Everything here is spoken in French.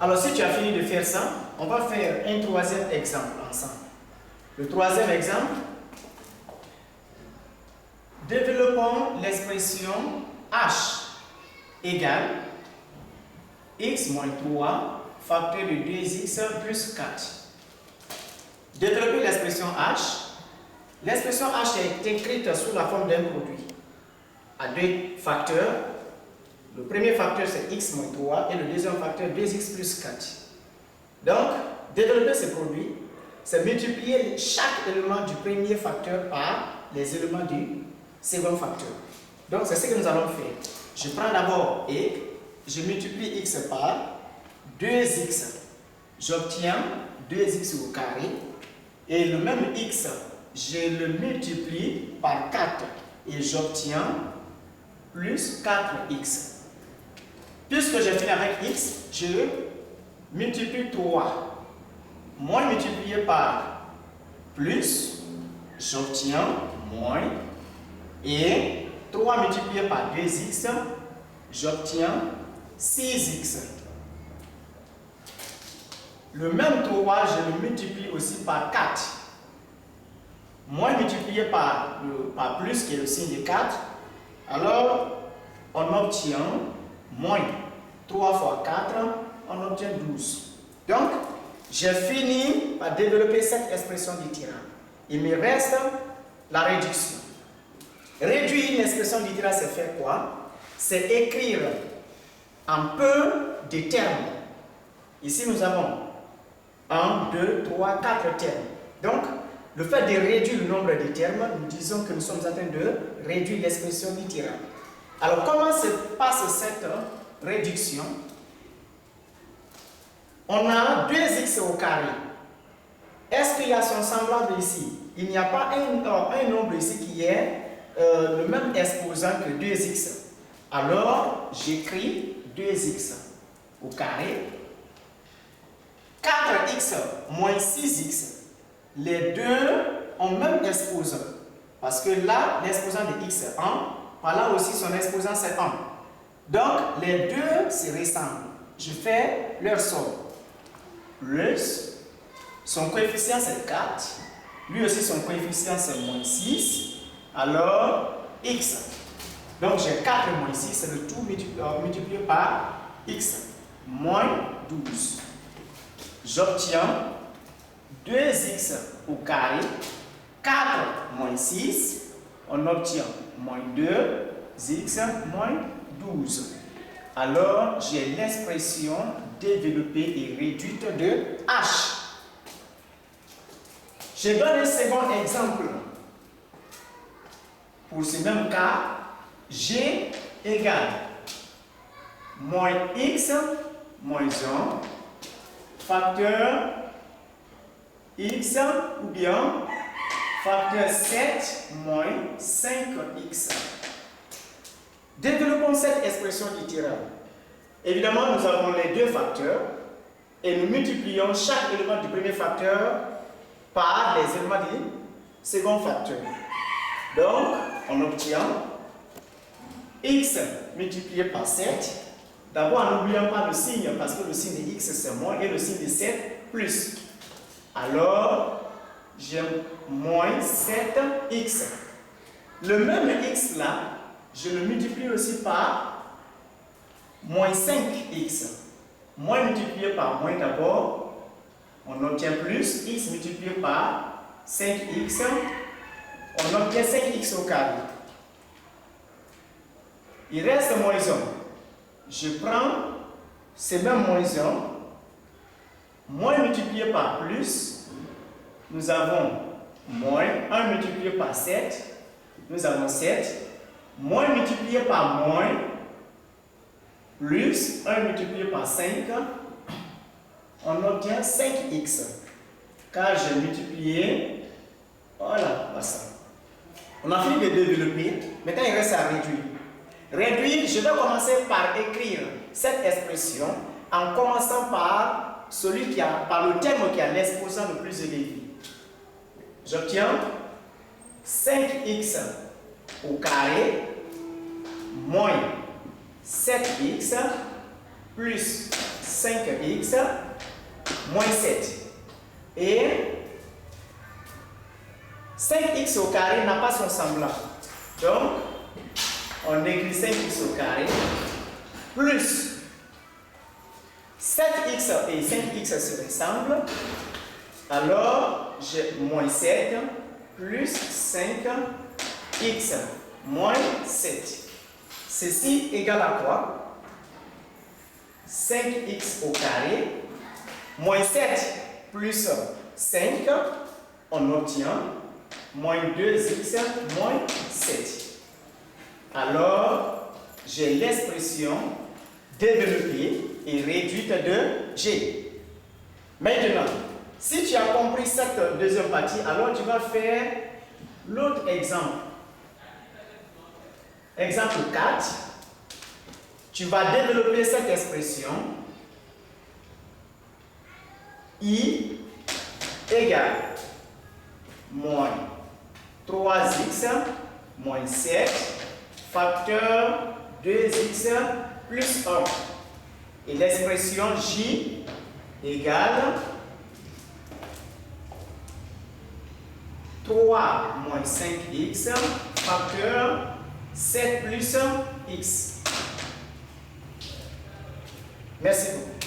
Alors, si tu as fini de faire ça, on va faire un troisième exemple ensemble. Le troisième exemple, développons l'expression h égale x moins 3 facteur de 2x plus 4. Développer l'expression h. L'expression h est écrite sous la forme d'un produit à deux facteurs. Le premier facteur c'est x moins 3 et le deuxième facteur 2x plus 4. Donc, développer ce produit, c'est multiplier chaque élément du premier facteur par les éléments du second facteur. Donc, c'est ce que nous allons faire. Je prends d'abord et je multiplie x par 2x. J'obtiens 2x au carré. Et le même x, je le multiplie par 4 et j'obtiens plus 4x. Puisque j'ai fini avec x, je multiplie 3. Moins multiplié par plus, j'obtiens moins. Et 3 multiplié par 2x, j'obtiens 6x. Le même 3, je le multiplie aussi par 4. Moins multiplié par plus, qui est le signe de 4. Alors, on obtient moins 3 fois 4, on obtient 12. Donc, j'ai fini par développer cette expression dithyrambe. Il me reste la réduction. Réduire une expression dithyrambe, c'est faire quoi? C'est écrire en peu de termes. Ici, nous avons 1, 2, 3, 4 termes. Donc, le fait de réduire le nombre de termes, nous disons que nous sommes en train de réduire l'expression dithyrambe. Alors, comment se passe cette réduction? On a 2x au carré. Est-ce qu'il y a son semblable ici? Il n'y a pas un nombre ici qui est le même exposant que 2x. Alors, j'écris 2x au carré. 4x moins 6x. Les deux ont même exposant. Parce que là, l'exposant de x est 1. Par là aussi, son exposant c'est 1. Donc, les deux se ressemblent. Je fais leur somme. Plus, son coefficient c'est 4. Lui aussi, son coefficient c'est moins 6. Alors, x. Donc, j'ai 4 moins 6, c'est le tout multiplié par x. Moins 12. J'obtiens 2x au carré. 4 moins 6. On obtient moins 2x moins 12. Alors, j'ai l'expression développée et réduite de h. Je donne un second exemple. Pour ce même cas, g égale moins x moins 1 facteur x ou bien facteur 7 moins 5x. Développons cette expression dithyrambe. Évidemment, nous avons les deux facteurs et nous multiplions chaque élément du premier facteur par les éléments du second facteur. Donc, on obtient x multiplié par 7. D'abord, n'oublions pas le signe parce que le signe de x c'est moins et le signe de 7 plus. Alors, j'ai moins 7x. Le même x là, je le multiplie aussi par moins 5x. Moins multiplié par moins d'abord, on obtient plus. X multiplié par 5x, on obtient 5x au carré. Il reste moins 1. Je prends ce même moins 1, moins multiplié par plus, nous avons moins 1 multiplié par 7, nous avons 7, moins multiplié par moins, plus 1 multiplié par 5, on obtient 5x, car j'ai multiplié, voilà, ça. On a fini de développer, maintenant il reste à réduire. Réduire, je vais commencer par écrire cette expression en commençant par par le terme qui a l'exposant le plus élevé. J'obtiens 5x au carré moins 7x plus 5x moins 7. Et 5x au carré n'a pas son semblant. Donc, on écrit 5x au carré plus 7x et 5x se ressemblent. Alors, j'ai moins 7 plus 5x moins 7. Ceci égale à quoi? 5x au carré moins 7 plus 5, on obtient moins 2x moins 7. Alors, j'ai l'expression développée et réduite de G. Maintenant, si tu as compris cette deuxième partie, alors tu vas faire l'autre exemple. Exemple 4. Tu vas développer cette expression I égale moins 3x moins 7 facteur 2x plus 1. Et l'expression J égale 3 moins 5x facteur 7 plus x. Merci beaucoup.